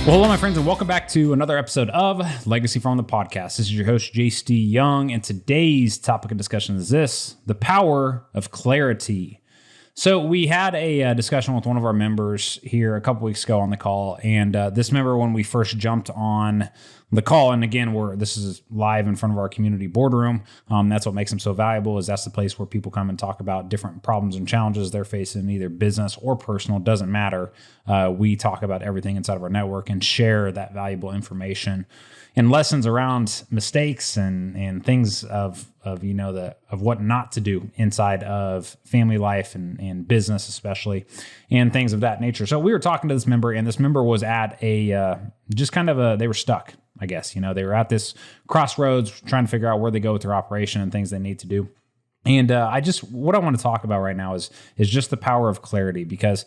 Well, hello, my friends, and welcome back to another episode of Legacy Farm, the podcast. This is your host, J.C. Young, and today's topic of discussion is this: the power of clarity. So we had a discussion with one of our members here a couple weeks ago on the call, and this member, when we first jumped on the call, and again, this is live in front of our community boardroom. That's what makes them so valuable, is that's the place where people come and talk about different problems and challenges they're facing, either business or personal, doesn't matter. We talk about everything inside of our network and share that valuable information and lessons around mistakes and things of what not to do inside of family life and business especially, and things of that nature. So we were talking to this member, and this member was at they were stuck, I guess. They were at this crossroads trying to figure out where they go with their operation and things they need to do. And what I want to talk about right now is just the power of clarity, because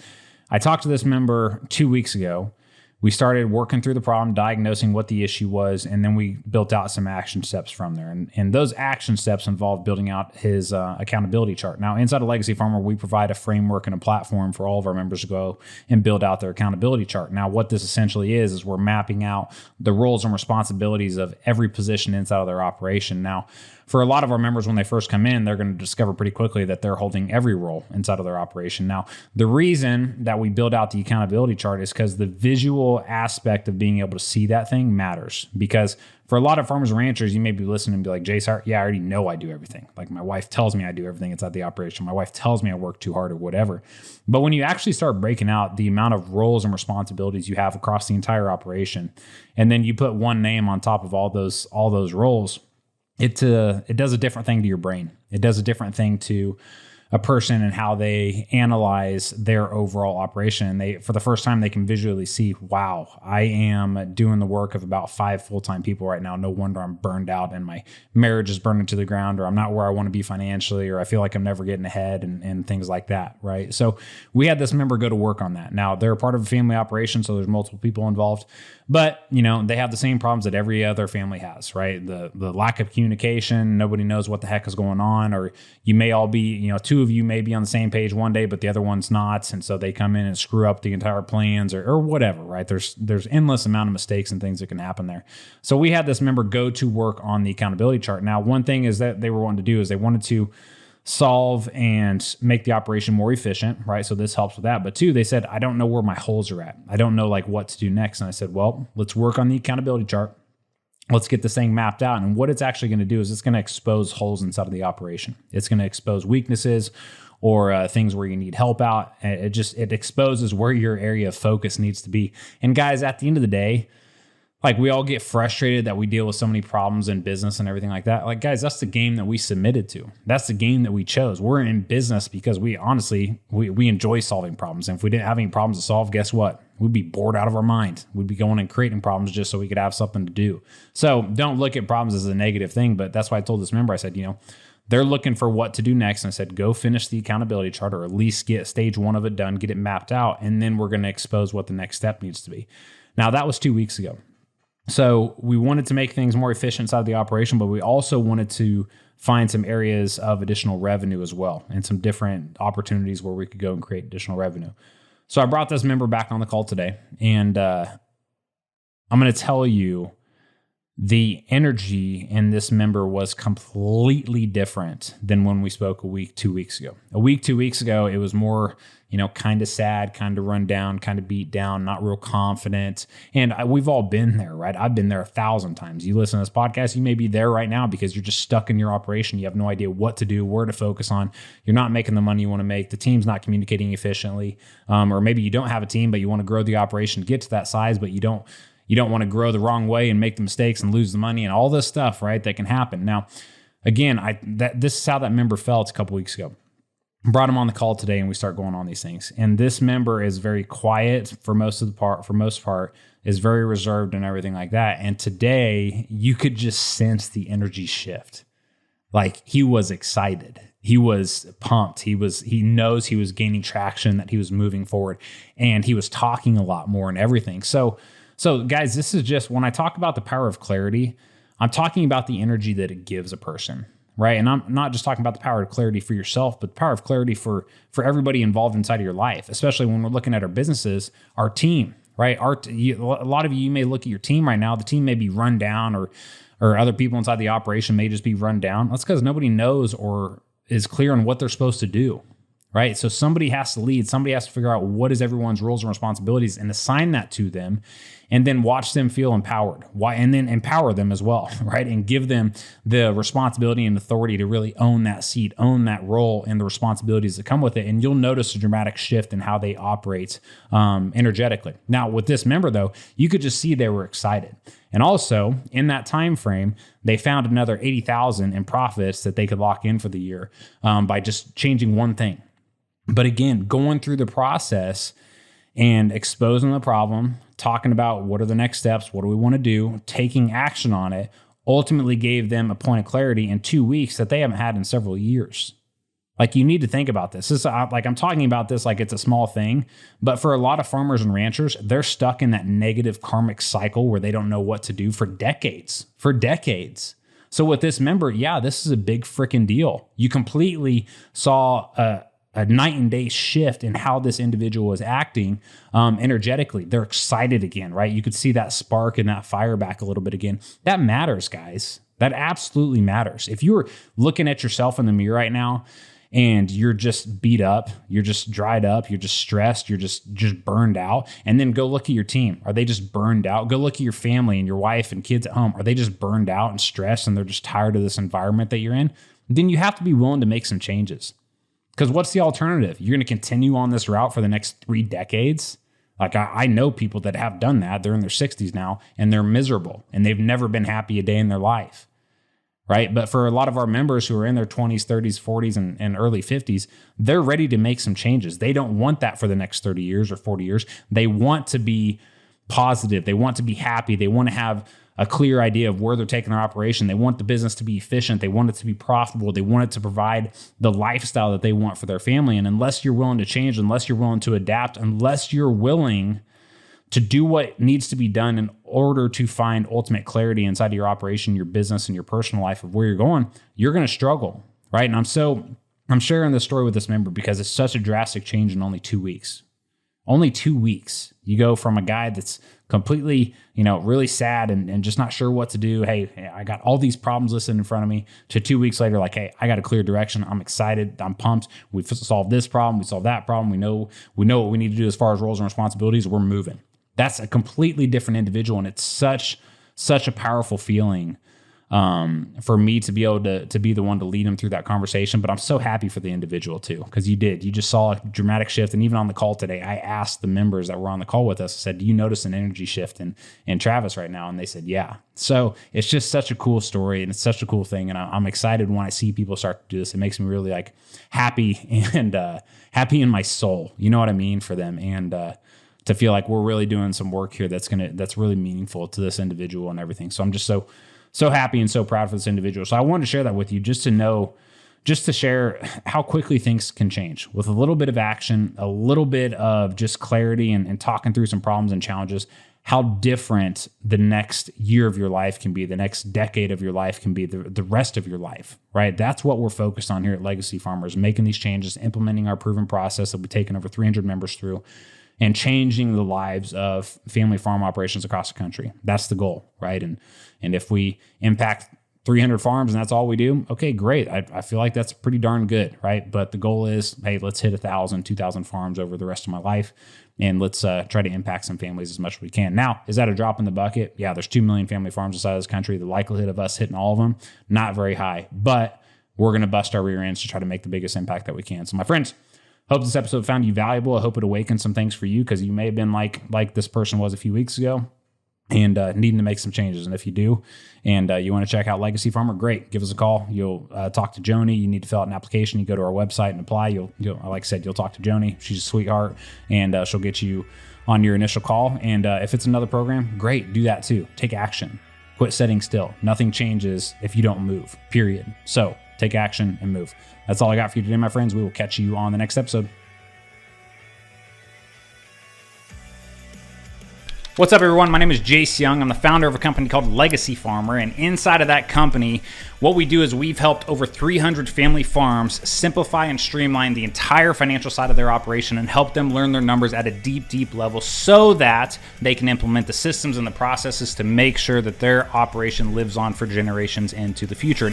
I talked to this member 2 weeks ago. We started working through the problem, diagnosing what the issue was, and then we built out some action steps from there. And those action steps involved building out his accountability chart. Now, inside of Legacy Farmer, we provide a framework and a platform for all of our members to go and build out their accountability chart. Now, what this essentially is we're mapping out the roles and responsibilities of every position inside of their operation. Now, for a lot of our members, when they first come in, they're going to discover pretty quickly that they're holding every role inside of their operation. Now, the reason that we build out the accountability chart is because the visual aspect of being able to see that thing matters. Because for a lot of farmers and ranchers, you may be listening and be like, Jace, yeah, I already know I do everything. Like, my wife tells me I do everything inside the operation. My wife tells me I work too hard or whatever. But when you actually start breaking out the amount of roles and responsibilities you have across the entire operation, and then you put one name on top of all those roles, it does a different thing to your brain. It does a different thing to a person and how they analyze their overall operation. And for the first time, they can visually see, wow, I am doing the work of about 5 full-time people right now. No wonder I'm burned out and my marriage is burning to the ground, or I'm not where I want to be financially, or I feel like I'm never getting ahead, and things like that, right? So we had this member go to work on that. Now, they're a part of a family operation, so there's multiple people involved. But, they have the same problems that every other family has, right? The lack of communication, nobody knows what the heck is going on, or you may all be, two of you may be on the same page one day, but the other one's not. And so they come in and screw up the entire plans or whatever, right? There's endless amount of mistakes and things that can happen there. So we had this member go to work on the accountability chart. Now, one thing is that they were wanting to do is they wanted to solve and make the operation more efficient, right? So this helps with that. But 2, they said, I don't know where my holes are at. I don't know what to do next. And I said, well, let's work on the accountability chart. Let's get this thing mapped out. And what it's actually going to do is it's going to expose holes inside of the operation. It's going to expose weaknesses or things where you need help out. It exposes where your area of focus needs to be. And guys, at the end of the day, we all get frustrated that we deal with so many problems in business and everything like that. Guys, that's the game that we submitted to. That's the game that we chose. We're in business because we honestly enjoy solving problems. And if we didn't have any problems to solve, guess what? We'd be bored out of our mind. We'd be going and creating problems just so we could have something to do. So don't look at problems as a negative thing. But that's why I told this member, I said, they're looking for what to do next. And I said, go finish the accountability chart, or at least get stage 1 of it done, get it mapped out. And then we're going to expose what the next step needs to be. Now, that was 2 weeks ago. So we wanted to make things more efficient inside the operation, but we also wanted to find some areas of additional revenue as well, and some different opportunities where we could go and create additional revenue. So I brought this member back on the call today, and I'm going to tell you the energy in this member was completely different than when we spoke 2 weeks ago. 2 weeks ago, it was more, kind of sad, kind of run down, kind of beat down, not real confident. And we've all been there, right? I've been there 1,000 times. You listen to this podcast, you may be there right now because you're just stuck in your operation. You have no idea what to do, where to focus on. You're not making the money you want to make. The team's not communicating efficiently. Or maybe you don't have a team, but you want to grow the operation, get to that size, but you don't want to grow the wrong way and make the mistakes and lose the money and all this stuff, right? That can happen. Now, again, this is how that member felt a couple weeks ago. Brought him on the call today, and we start going on these things. And this member is very quiet for most part, is very reserved and everything like that. And today, you could just sense the energy shift. He was excited. He was pumped. He knows he was gaining traction, that he was moving forward, and he was talking a lot more and everything. So guys, this is just, when I talk about the power of clarity, I'm talking about the energy that it gives a person, right? And I'm not just talking about the power of clarity for yourself, but the power of clarity for everybody involved inside of your life, especially when we're looking at our businesses, our team, right? A lot of you may look at your team right now. The team may be run down, or other people inside the operation may just be run down. That's because nobody knows or is clear on what they're supposed to do, right? So somebody has to lead. Somebody has to figure out what is everyone's roles and responsibilities and assign that to them, and then watch them feel empowered. Why? And then empower them as well, right? And give them the responsibility and authority to really own that seat, own that role, and the responsibilities that come with it. And you'll notice a dramatic shift in how they operate energetically. Now, with this member, though, you could just see they were excited. And also, in that time frame, they found another $80,000 in profits that they could lock in for the year by just changing one thing. But again, going through the process and exposing the problem, talking about what are the next steps, what do we want to do, taking action on it, ultimately gave them a point of clarity in 2 weeks that they haven't had in several years. Like, you need to think about this. I'm talking about this like it's a small thing, but for a lot of farmers and ranchers, they're stuck in that negative karmic cycle where they don't know what to do for decades. So with this member, yeah, this is a big freaking deal. You completely saw a night and day shift in how this individual is acting energetically. They're excited again, right? You could see that spark and that fire back a little bit again. That matters, guys. That absolutely matters. If you're looking at yourself in the mirror right now and you're just beat up, you're just dried up, you're just stressed, you're just burned out, and then go look at your team. Are they just burned out? Go look at your family and your wife and kids at home. Are they just burned out and stressed and they're just tired of this environment that you're in? Then you have to be willing to make some changes. Because what's the alternative? You're going to continue on this route for the next 3 decades? Like, I know people that have done that. They're in their 60s now, and they're miserable, and they've never been happy a day in their life, right? But for a lot of our members who are in their 20s, 30s, 40s, and early 50s, they're ready to make some changes. They don't want that for the next 30 years or 40 years. They want to be positive. They want to be happy. They want to have a clear idea of where they're taking their operation. They want the business to be efficient. They want it to be profitable. They want it to provide the lifestyle that they want for their family. And unless you're willing to change, unless you're willing to adapt, unless you're willing to do what needs to be done in order to find ultimate clarity inside of your operation, your business, and your personal life of where you're going, you're going to struggle, right? And I'm sharing this story with this member because it's such a drastic change in only 2 weeks. Only 2 weeks. You go from a guy that's completely, really sad and just not sure what to do. Hey, I got all these problems listed in front of me, to 2 weeks later, like, hey, I got a clear direction. I'm excited. I'm pumped. We've solved this problem. We solved that problem. We know what we need to do as far as roles and responsibilities. We're moving. That's a completely different individual. And it's such a powerful feeling for me to be able to be the one to lead him through that conversation. But I'm so happy for the individual too, because you just saw a dramatic shift. And even on the call today, I asked the members that were on the call with us, I said, do you notice an energy shift in Travis right now? And they said, yeah. So it's just such a cool story, and it's such a cool thing. And I'm excited when I see people start to do this. It makes me really happy and happy in my soul. You know what I mean, for them. And to feel like we're really doing some work here that's really meaningful to this individual and everything. So I'm just so happy and so proud for this individual. So I wanted to share that with you just to share how quickly things can change with a little bit of action, a little bit of just clarity and talking through some problems and challenges, how different the next year of your life can be, the next decade of your life can be, the rest of your life, right? That's what we're focused on here at Legacy Farmers, making these changes, implementing our proven process that we've taken over 300 members through, and changing the lives of family farm operations across the country. That's the goal, right? And if we impact 300 farms and that's all we do, okay, great. I feel like that's pretty darn good, right? But the goal is, hey, let's hit 1,000, 2,000 farms over the rest of my life, and let's try to impact some families as much as we can. Now, is that a drop in the bucket? Yeah, there's 2 million family farms inside of this country. The likelihood of us hitting all of them, not very high, but we're going to bust our rear ends to try to make the biggest impact that we can. So my friends, hope this episode found you valuable. I hope it awakened some things for you, because you may have been like this person was a few weeks ago and needing to make some changes. And if you do, and you want to check out Legacy Farmer, great. Give us a call. You'll talk to Joni. You need to fill out an application. You go to our website and apply. You'll like I said, you'll talk to Joni. She's a sweetheart, and she'll get you on your initial call. And if it's another program, great. Do that too. Take action. Quit sitting still. Nothing changes if you don't move, period. So take action and move. That's all I got for you today, my friends. We will catch you on the next episode. What's up, everyone? My name is Jace Young. I'm the founder of a company called Legacy Farmer, and inside of that company, what we do is we've helped over 300 family farms simplify and streamline the entire financial side of their operation and help them learn their numbers at a deep level so that they can implement the systems and the processes to make sure that their operation lives on for generations into the future.